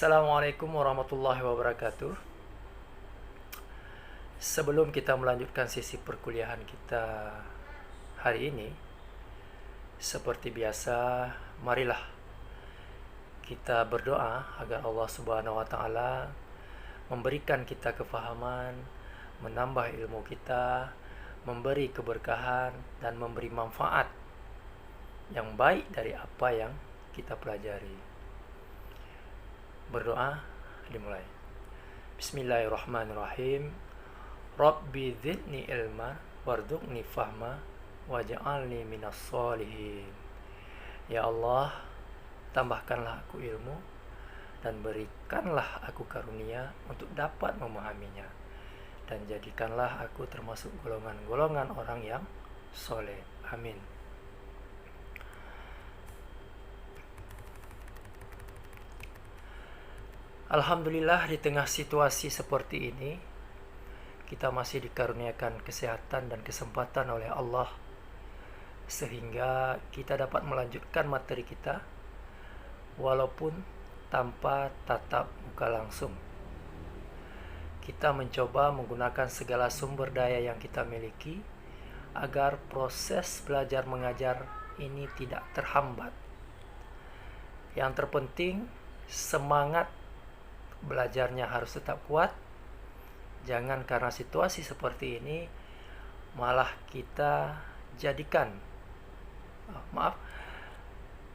Assalamualaikum warahmatullahi wabarakatuh. Sebelum kita melanjutkan sesi perkuliahan kita hari ini, seperti biasa, marilah kita berdoa agar Allah Subhanahu wa taala memberikan kita kefahaman, menambah ilmu kita, memberi keberkahan dan memberi manfaat yang baik dari apa yang kita pelajari. Berdoa dimulai. Bismillahirrahmanirrahim. Rabbi zidni ilma warzuqni fahma waj'alni minas sholihin. Ya Allah, tambahkanlah aku ilmu dan berikanlah aku karunia untuk dapat memahaminya, dan jadikanlah aku termasuk golongan-golongan orang yang soleh. Amin. Alhamdulillah, di tengah situasi seperti ini kita masih dikaruniakan kesehatan dan kesempatan oleh Allah sehingga kita dapat melanjutkan materi kita walaupun tanpa tatap muka langsung. Kita mencoba menggunakan segala sumber daya yang kita miliki agar proses belajar mengajar ini tidak terhambat. Yang terpenting, semangat belajarnya harus tetap kuat. Jangan karena situasi seperti ini malah kita jadikan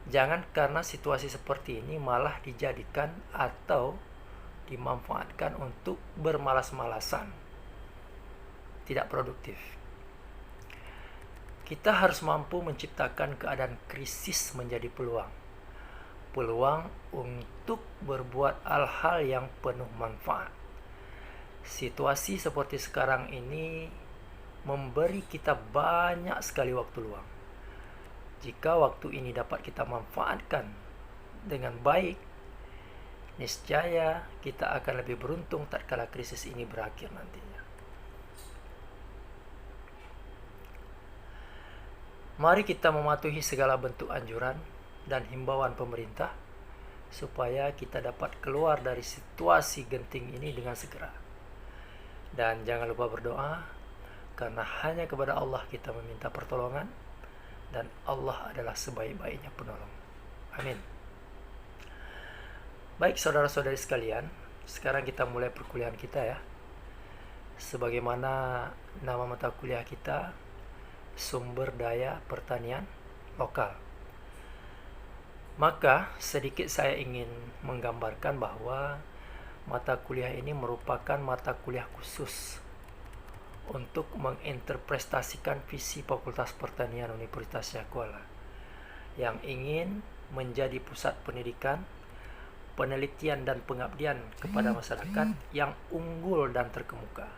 jangan karena situasi seperti ini malah dijadikan atau dimanfaatkan untuk bermalas-malasan, tidak produktif. Kita harus mampu menciptakan keadaan krisis menjadi peluang untuk berbuat hal-hal yang penuh manfaat. Situasi seperti sekarang ini memberi kita banyak sekali waktu luang. Jika waktu ini dapat kita manfaatkan dengan baik, niscaya kita akan lebih beruntung tatkala krisis ini berakhir nantinya. Mari kita mematuhi segala bentuk anjuran dan himbauan pemerintah supaya kita dapat keluar dari situasi genting ini dengan segera. Dan jangan lupa berdoa, karena hanya kepada Allah kita meminta pertolongan dan Allah adalah sebaik-baiknya penolong. Amin. Baik saudara-saudari sekalian, sekarang kita mulai perkuliahan kita ya. Sebagaimana nama mata kuliah kita, sumber daya pertanian lokal. Maka sedikit saya ingin menggambarkan bahwa mata kuliah ini merupakan mata kuliah khusus untuk menginterpretasikan visi Fakultas Pertanian Universitas Syahkuala yang ingin menjadi pusat pendidikan, penelitian dan pengabdian kepada masyarakat yang unggul dan terkemuka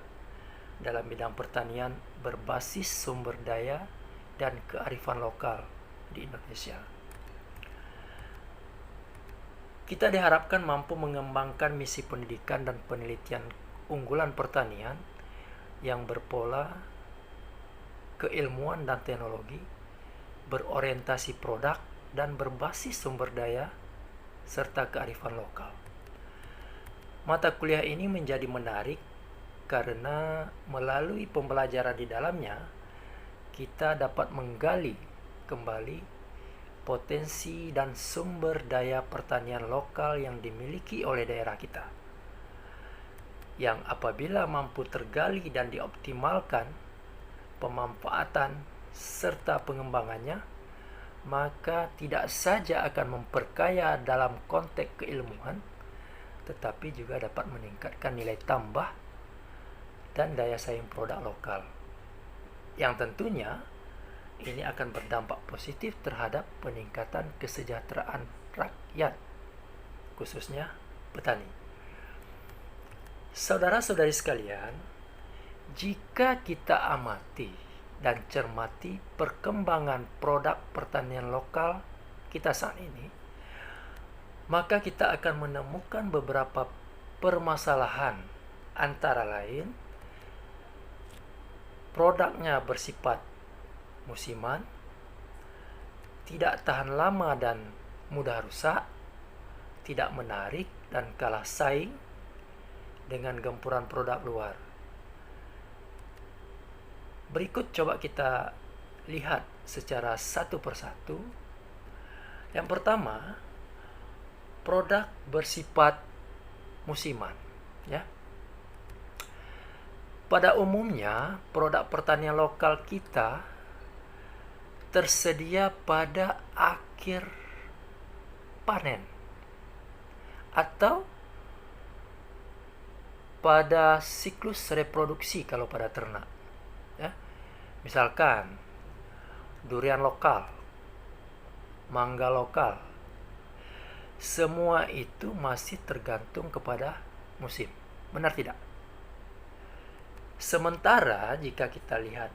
dalam bidang pertanian berbasis sumber daya dan kearifan lokal di Indonesia. Kita diharapkan mampu mengembangkan misi pendidikan dan penelitian unggulan pertanian yang berpola keilmuan dan teknologi, berorientasi produk dan berbasis sumber daya serta kearifan lokal. Mata kuliah ini menjadi menarik karena melalui pembelajaran di dalamnya kita dapat menggali kembali potensi dan sumber daya pertanian lokal yang dimiliki oleh daerah kita, yang apabila mampu tergali dan dioptimalkan pemanfaatan serta pengembangannya, maka tidak saja akan memperkaya dalam konteks keilmuan, tetapi juga dapat meningkatkan nilai tambah dan daya saing produk lokal, yang tentunya ini akan berdampak positif terhadap peningkatan kesejahteraan rakyat, khususnya petani. Saudara-saudari sekalian, jika kita amati dan cermati perkembangan produk pertanian lokal kita saat ini, maka kita akan menemukan beberapa permasalahan, antara lain produknya bersifat musiman, tidak tahan lama dan mudah rusak, tidak menarik, dan kalah saing dengan gempuran produk luar. Berikut coba kita lihat secara satu persatu. Yang pertama, produk bersifat musiman, ya. Pada umumnya, produk pertanian lokal kita tersedia pada akhir panen atau pada siklus reproduksi kalau pada ternak, ya. Misalkan durian lokal, mangga lokal, semua itu masih tergantung kepada musim. Benar tidak? Sementara jika kita lihat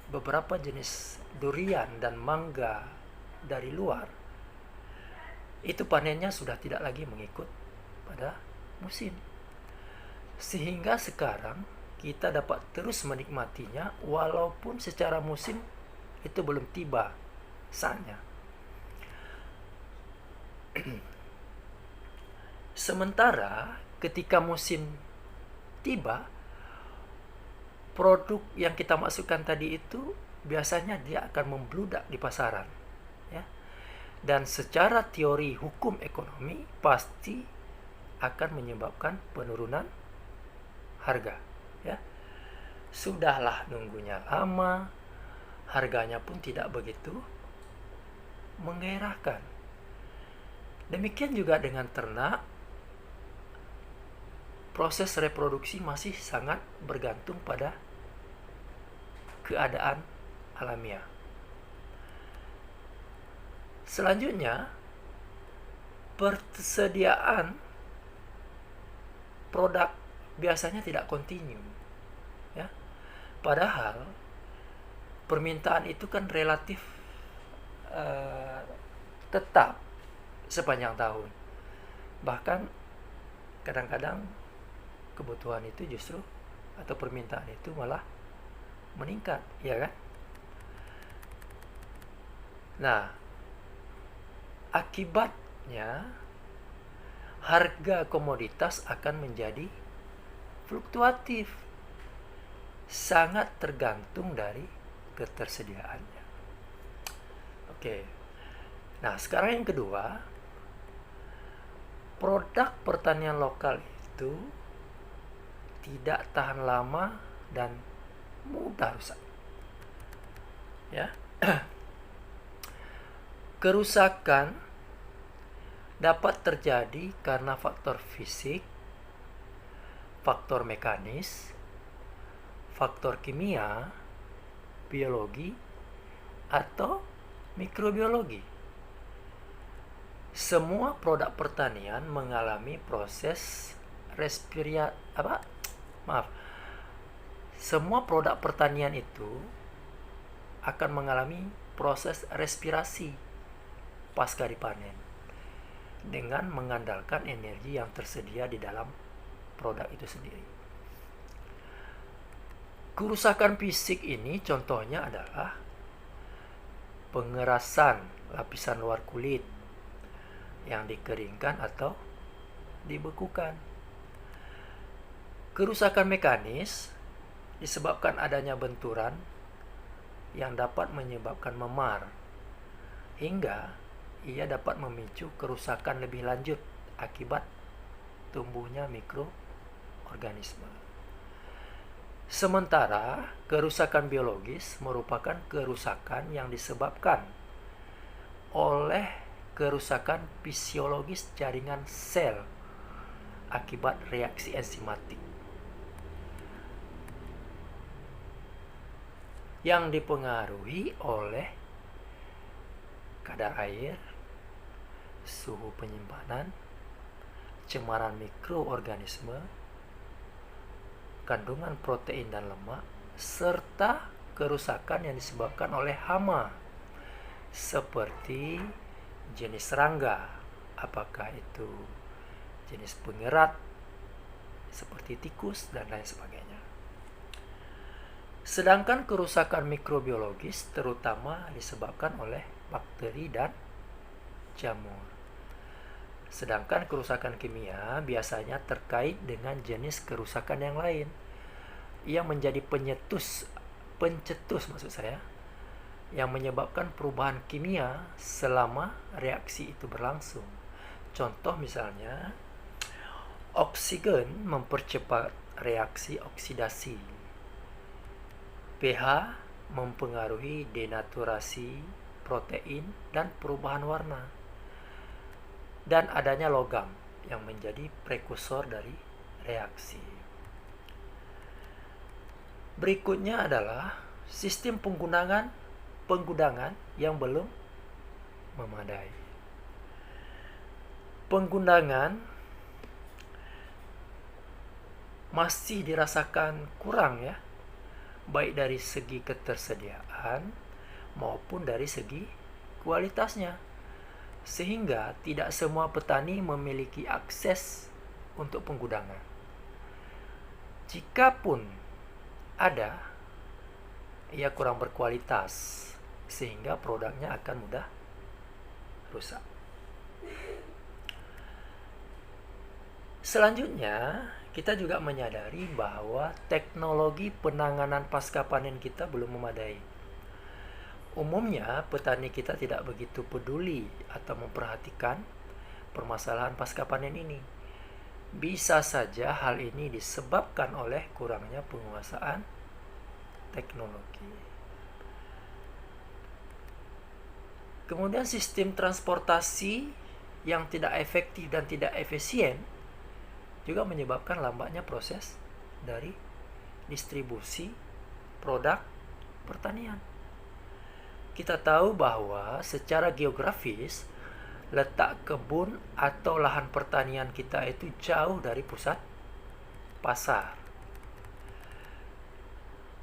beberapa jenis durian dan mangga dari luar, itu panennya sudah tidak lagi mengikut pada musim. Sehingga sekarang kita dapat terus menikmatinya walaupun secara musim itu belum tiba saatnya. Sementara ketika musim tiba, produk yang kita masukkan tadi itu biasanya dia akan membludak di pasaran, ya. Dan secara teori hukum ekonomi pasti akan menyebabkan penurunan harga, ya. Sudahlah nunggunya lama, harganya pun tidak begitu menggairahkan. Demikian juga dengan ternak, proses reproduksi masih sangat bergantung pada keadaan alamiah. Selanjutnya, persediaan produk biasanya tidak kontinu, ya. Padahal permintaan itu kan relatif tetap sepanjang tahun. Bahkan kadang-kadang kebutuhan itu justru atau permintaan itu malah meningkat, ya kan? Nah, akibatnya harga komoditas akan menjadi fluktuatif, sangat tergantung dari ketersediaannya. Oke. Nah, sekarang yang kedua, produk pertanian lokal itu tidak tahan lama dan mudah rusak, ya. Kerusakan dapat terjadi karena faktor fisik, faktor mekanis, faktor kimia, biologi, atau mikrobiologi. Semua produk pertanian mengalami proses semua produk pertanian itu akan mengalami proses respirasi pasca dipanen dengan mengandalkan energi yang tersedia di dalam produk itu sendiri. Kerusakan fisik ini contohnya adalah pengerasan lapisan luar kulit yang dikeringkan atau dibekukan. Kerusakan mekanis disebabkan adanya benturan yang dapat menyebabkan memar, hingga ia dapat memicu kerusakan lebih lanjut akibat tumbuhnya mikroorganisme. Sementara kerusakan biologis merupakan kerusakan yang disebabkan oleh kerusakan fisiologis jaringan sel akibat reaksi enzimatik yang dipengaruhi oleh kadar air, suhu penyimpanan, cemaran mikroorganisme, kandungan protein dan lemak, serta kerusakan yang disebabkan oleh hama seperti jenis serangga, apakah itu jenis pengerat seperti tikus dan lain sebagainya. Sedangkan kerusakan mikrobiologis terutama disebabkan oleh bakteri dan jamur. Sedangkan kerusakan kimia biasanya terkait dengan jenis kerusakan yang lain yang menjadi pencetus maksud saya, yang menyebabkan perubahan kimia selama reaksi itu berlangsung. Contoh misalnya, oksigen mempercepat reaksi oksidasi. pH mempengaruhi denaturasi protein dan perubahan warna. Dan adanya logam yang menjadi prekursor dari reaksi. Berikutnya adalah sistem penggunaan yang belum memadai. Penggunaan masih dirasakan kurang ya, baik dari segi ketersediaan maupun dari segi kualitasnya, sehingga tidak semua petani memiliki akses untuk penggunaan. Jikapun ada, ia kurang berkualitas sehingga produknya akan mudah rusak. Selanjutnya, kita juga menyadari bahwa teknologi penanganan pasca panen kita belum memadai. Umumnya, petani kita tidak begitu peduli atau memperhatikan permasalahan pasca panen ini. Bisa saja hal ini disebabkan oleh kurangnya penguasaan teknologi. Kemudian sistem transportasi yang tidak efektif dan tidak efisien juga menyebabkan lambatnya proses dari distribusi produk pertanian. Kita tahu bahwa secara geografis letak kebun atau lahan pertanian kita itu jauh dari pusat pasar.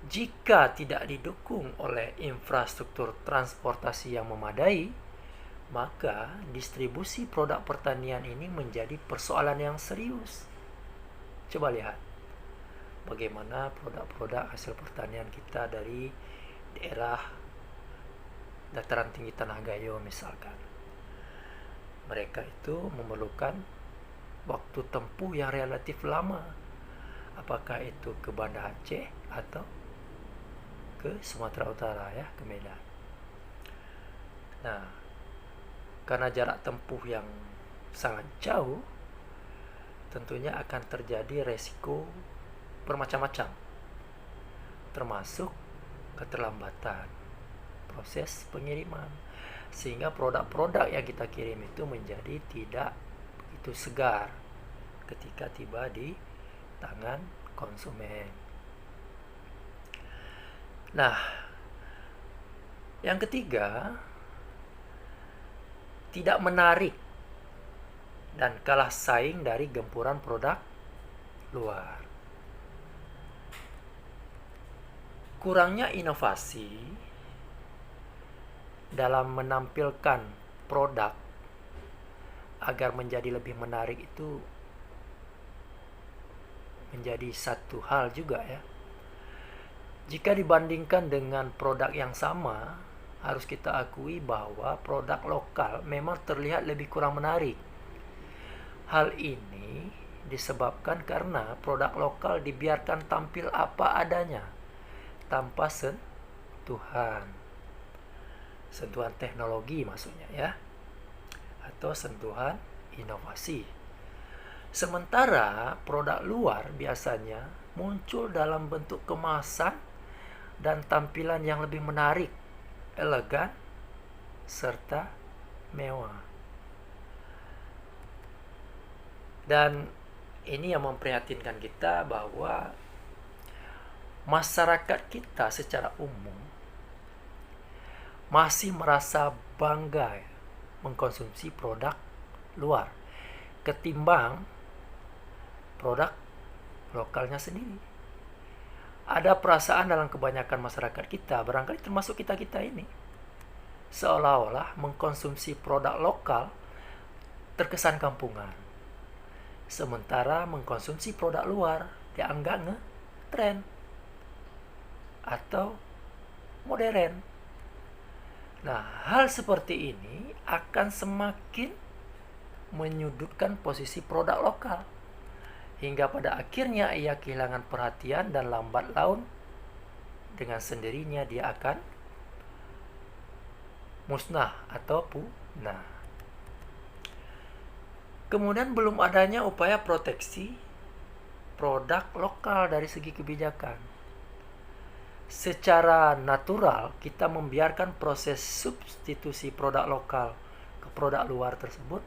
Jika tidak didukung oleh infrastruktur transportasi yang memadai, maka distribusi produk pertanian ini menjadi persoalan yang serius. Coba lihat bagaimana produk-produk hasil pertanian kita dari daerah dataran tinggi Tanah Gayo misalkan. Mereka itu memerlukan waktu tempuh yang relatif lama. Apakah itu ke Banda Aceh atau ke Sumatera Utara ya, ke Medan. Nah, karena jarak tempuh yang sangat jauh, tentunya akan terjadi resiko bermacam-macam, termasuk keterlambatan proses pengiriman, sehingga produk-produk yang kita kirim itu menjadi tidak begitu segar ketika tiba di tangan konsumen. Nah, yang ketiga, tidak menarik dan kalah saing dari gempuran produk luar. Kurangnya inovasi dalam menampilkan produk agar menjadi lebih menarik itu menjadi satu hal juga ya. Jika dibandingkan dengan produk yang sama, harus kita akui bahwa produk lokal memang terlihat lebih kurang menarik. Hal ini disebabkan karena produk lokal dibiarkan tampil apa adanya, tanpa sentuhan teknologi maksudnya ya, atau sentuhan inovasi. Sementara produk luar biasanya muncul dalam bentuk kemasan dan tampilan yang lebih menarik, elegan, serta mewah. Dan ini yang memprihatinkan kita bahwa masyarakat kita secara umum masih merasa bangga mengkonsumsi produk luar ketimbang produk lokalnya sendiri. Ada perasaan dalam kebanyakan masyarakat kita, barangkali termasuk kita-kita ini, seolah-olah mengkonsumsi produk lokal terkesan kampungan, sementara mengkonsumsi produk luar dianggap nge-tren atau modern. Nah, hal seperti ini akan semakin menyudutkan posisi produk lokal. Hingga pada akhirnya ia kehilangan perhatian dan lambat laun dengan sendirinya dia akan musnah atau punah. Kemudian belum adanya upaya proteksi produk lokal dari segi kebijakan. Secara natural kita membiarkan proses substitusi produk lokal ke produk luar tersebut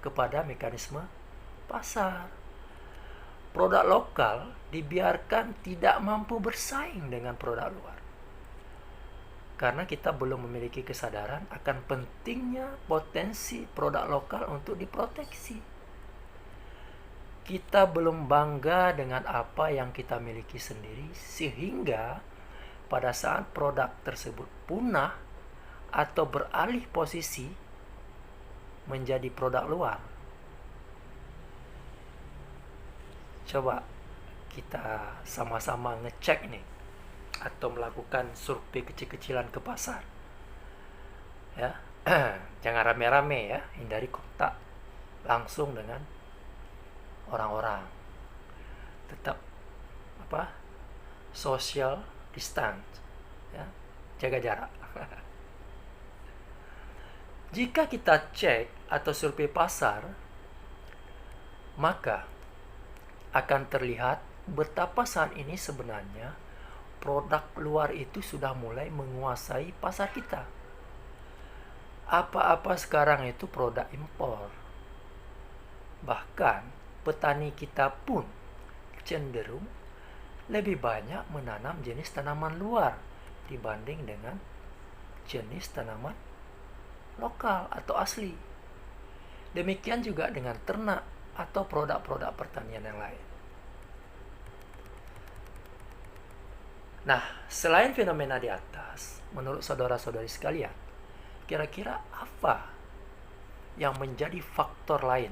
kepada mekanisme pasar. Produk lokal dibiarkan tidak mampu bersaing dengan produk luar. Karena kita belum memiliki kesadaran akan pentingnya potensi produk lokal untuk diproteksi. Kita belum bangga dengan apa yang kita miliki sendiri, sehingga pada saat produk tersebut punah atau beralih posisi menjadi produk luar, coba kita sama-sama ngecek nih, atau melakukan survei kecil-kecilan ke pasar, ya. Jangan rame-rame ya, hindari kontak langsung dengan orang-orang, tetap social distance, ya, jaga jarak. Jika kita cek atau survei pasar, maka akan terlihat betapa saat ini sebenarnya produk luar itu sudah mulai menguasai pasar kita. Apa-apa sekarang itu produk impor. Bahkan petani kita pun cenderung lebih banyak menanam jenis tanaman luar dibanding dengan jenis tanaman lokal atau asli. Demikian juga dengan ternak atau produk-produk pertanian yang lain. Nah, selain fenomena di atas, menurut saudara-saudari sekalian, kira-kira apa yang menjadi faktor lain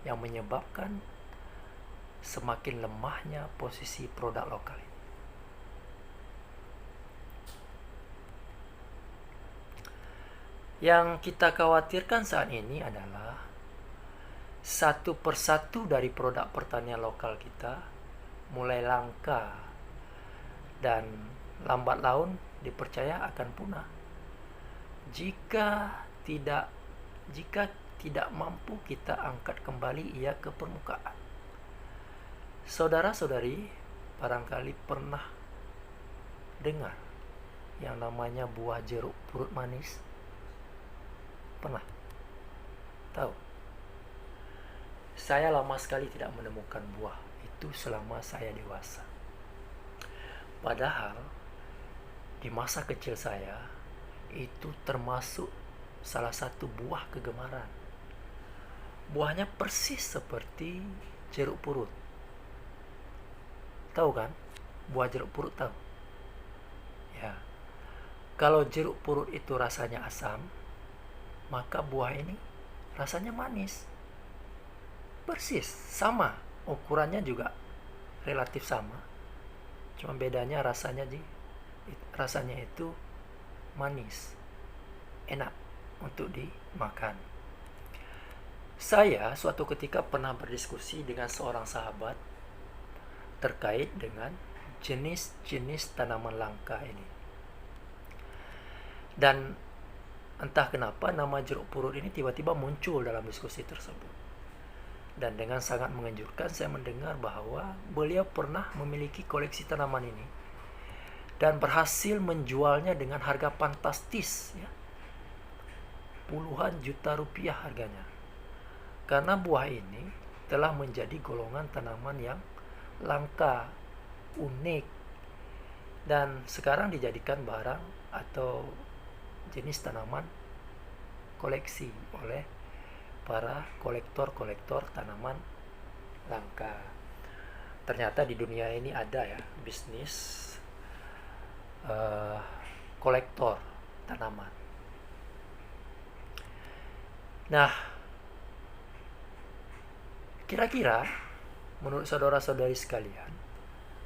yang menyebabkan semakin lemahnya posisi produk lokal ini? Yang kita khawatirkan saat ini adalah satu persatu dari produk pertanian lokal kita mulai langka dan lambat laun dipercaya akan punah jika tidak mampu kita angkat kembali ia ke permukaan. Saudara-saudari barangkali pernah dengar yang namanya buah jeruk purut manis? Pernah? Tahu? Saya lama sekali tidak menemukan buah itu selama saya dewasa. Padahal di masa kecil saya itu termasuk salah satu buah kegemaran. Buahnya persis seperti jeruk purut. Tahu kan? Buah jeruk purut tahu? Ya. Kalau jeruk purut itu rasanya asam, maka buah ini rasanya manis. Persis sama, ukurannya juga relatif sama. Cuma bedanya rasanya itu manis, enak untuk dimakan. Saya suatu ketika pernah berdiskusi dengan seorang sahabat terkait dengan jenis-jenis tanaman langka ini. Dan entah kenapa nama jeruk purut ini tiba-tiba muncul dalam diskusi tersebut. Dan dengan sangat mengejutkan saya mendengar bahwa beliau pernah memiliki koleksi tanaman ini dan berhasil menjualnya dengan harga fantastis, ya. Puluhan juta rupiah harganya. Karena buah ini telah menjadi golongan tanaman yang langka, unik, dan sekarang dijadikan barang atau jenis tanaman koleksi oleh para kolektor-kolektor tanaman langka. Ternyata di dunia ini ada ya bisnis kolektor tanaman. Nah, kira-kira menurut saudara-saudari sekalian,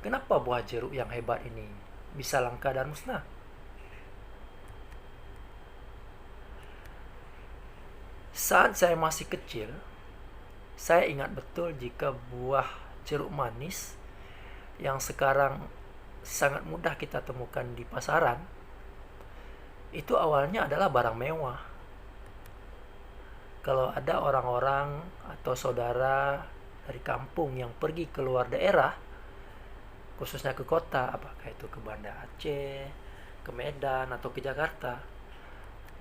kenapa buah jeruk yang hebat ini bisa langka dan musnah? Saat saya masih kecil, saya ingat betul jika buah jeruk manis yang sekarang sangat mudah kita temukan di pasaran, itu awalnya adalah barang mewah. Kalau ada orang-orang atau saudara dari kampung yang pergi ke luar daerah, khususnya ke kota, apakah itu ke Banda Aceh, ke Medan, atau ke Jakarta,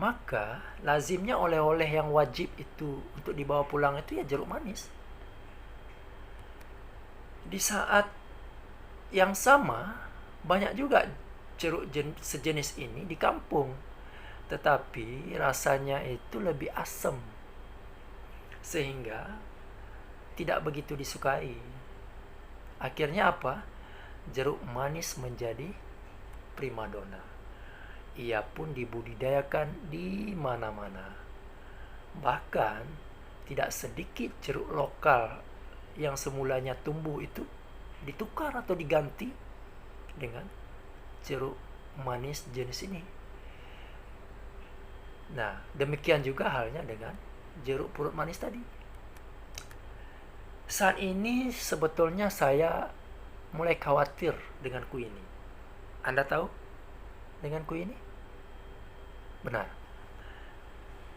maka lazimnya oleh-oleh yang wajib itu untuk dibawa pulang itu ya jeruk manis. Di saat yang sama, banyak juga jeruk sejenis ini di kampung, tetapi rasanya itu lebih asam, sehingga tidak begitu disukai. Akhirnya apa? Jeruk manis menjadi primadona. Ia pun dibudidayakan di mana-mana. Bahkan tidak sedikit jeruk lokal yang semulanya tumbuh itu ditukar atau diganti dengan jeruk manis jenis ini. Nah, demikian juga halnya dengan jeruk purut manis tadi. Saat ini sebetulnya saya mulai khawatir dengan kue ini. Anda tahu dengan kue ini? Benar.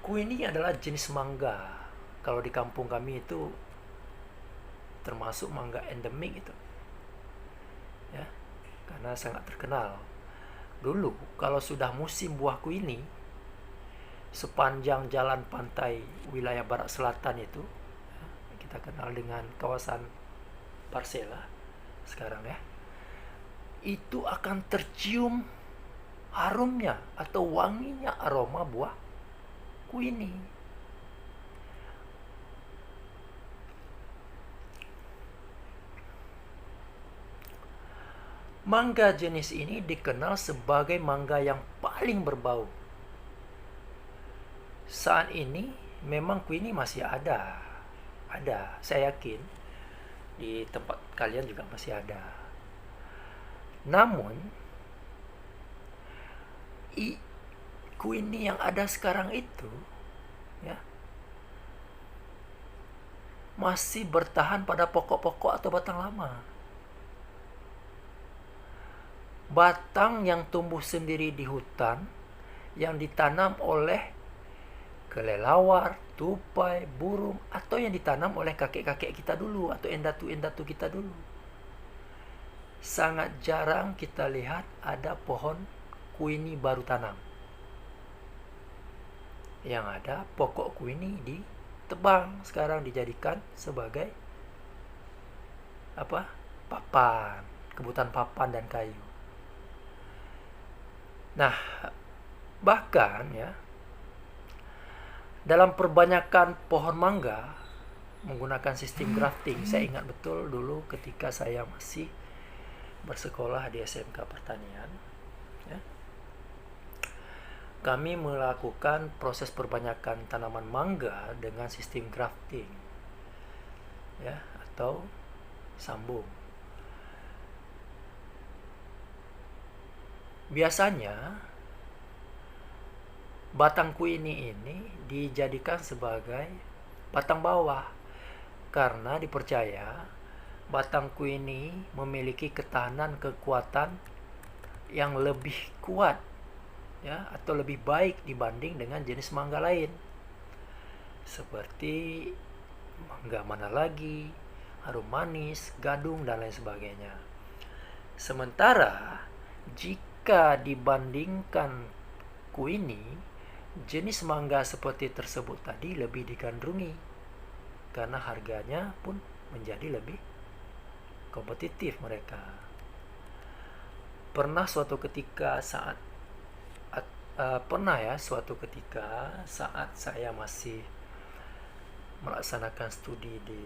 Kue ini adalah jenis mangga. Kalau di kampung kami itu termasuk mangga endemik itu. Ya, karena sangat terkenal. Dulu kalau sudah musim buah kue ini, sepanjang jalan pantai wilayah barat selatan itu, kita kenal dengan kawasan Parsela sekarang ya, itu akan tercium harumnya atau wanginya aroma buah kue ini. Mangga jenis ini dikenal sebagai mangga yang paling berbau. Saat ini memang kue ini masih ada, saya yakin di tempat kalian juga masih ada. Namun kue ini yang ada sekarang itu ya masih bertahan pada pokok-pokok atau batang lama. Batang yang tumbuh sendiri di hutan yang ditanam oleh kelelawar, tupai, burung, atau yang ditanam oleh kakek-kakek kita dulu atau endatu-endatu kita dulu. Sangat jarang kita lihat ada pohon kue ini baru tanam. Yang ada pokok kue ini ditebang, sekarang dijadikan sebagai papan, kebutuhan papan dan kayu. Nah, bahkan ya, dalam perbanyakan pohon mangga menggunakan sistem grafting. Saya ingat betul dulu ketika saya masih bersekolah di SMK Pertanian ya, kami melakukan proses perbanyakan tanaman mangga dengan sistem grafting ya, atau sambung. Biasanya batang kue ini dijadikan sebagai batang bawah karena dipercaya batang kue ini memiliki ketahanan kekuatan yang lebih kuat ya, atau lebih baik dibanding dengan jenis mangga lain seperti mangga mana lagi, harum manis, gadung dan lain sebagainya. Sementara jika dibandingkan kue ini, jenis mangga seperti tersebut tadi lebih digandrungi karena harganya pun menjadi lebih kompetitif mereka. Pernah suatu ketika saat saya masih melaksanakan studi di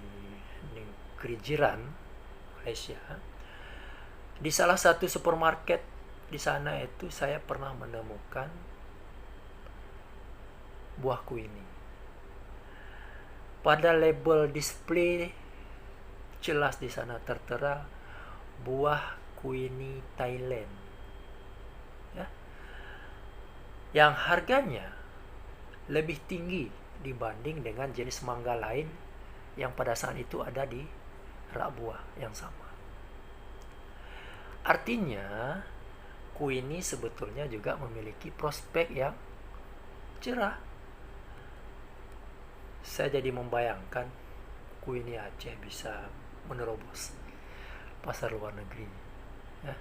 negeri jiran Malaysia, di salah satu supermarket di sana itu saya pernah menemukan buah kue ini. Pada label display jelas di sana tertera buah kue ini Thailand. Ya. Yang harganya lebih tinggi dibanding dengan jenis mangga lain yang pada saat itu ada di rak buah yang sama. Artinya, Queenie sebetulnya juga memiliki prospek yang cerah. Saya jadi membayangkan Queenie Aceh bisa menerobos pasar luar negeri, ya.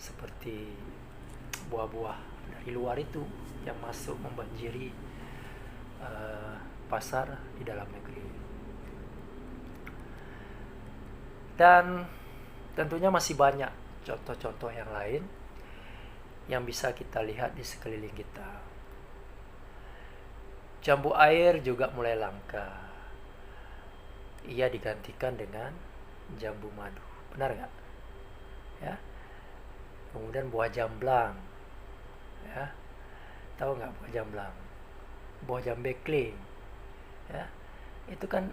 Seperti buah-buah dari luar itu yang masuk membanjiri pasar di dalam negeri. Dan tentunya masih banyak contoh-contoh yang lain yang bisa kita lihat di sekeliling kita. Jambu air juga mulai langka. Ia digantikan dengan jambu madu. Benar nggak? Ya. Kemudian buah jamblang. Ya. Tahu nggak buah jamblang? Buah jambekling. Ya. Itu kan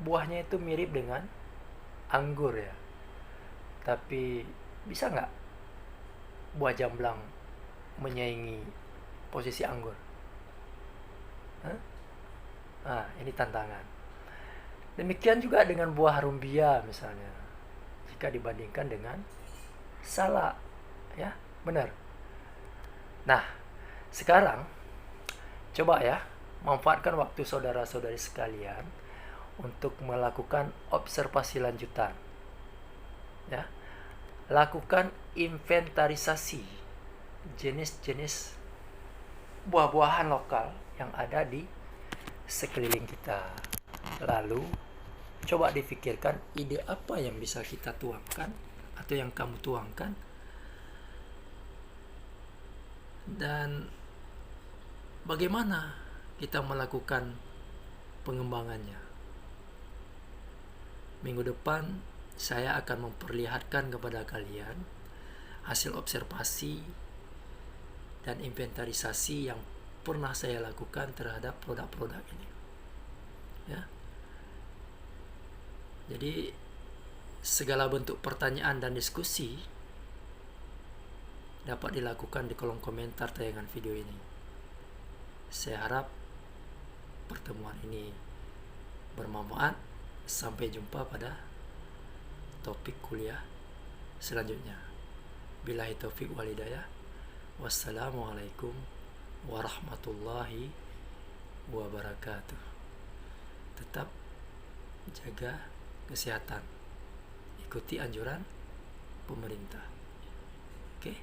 buahnya itu mirip dengan anggur ya. Tapi bisa nggak buah jamblang menyaingi posisi anggur? Nah, ini tantangan. Demikian juga dengan buah rumbia misalnya. Jika dibandingkan dengan salak, ya, benar. Nah, sekarang coba ya, manfaatkan waktu saudara-saudari sekalian untuk melakukan observasi lanjutan. Ya. Lakukan inventarisasi jenis-jenis buah-buahan lokal yang ada di sekeliling kita. Lalu coba dipikirkan ide apa yang bisa kita tuangkan atau yang kamu tuangkan, dan bagaimana kita melakukan pengembangannya. Minggu depan saya akan memperlihatkan kepada kalian hasil observasi dan inventarisasi yang pernah saya lakukan terhadap produk-produk ini. Ya. Jadi segala bentuk pertanyaan dan diskusi dapat dilakukan di kolom komentar tayangan video ini. Saya harap pertemuan ini bermanfaat. Sampai jumpa pada topik kuliah selanjutnya. Billahi taufik wal hidayah. Wassalamualaikum warahmatullahi wabarakatuh. Tetap jaga kesehatan. Ikuti anjuran pemerintah. Oke?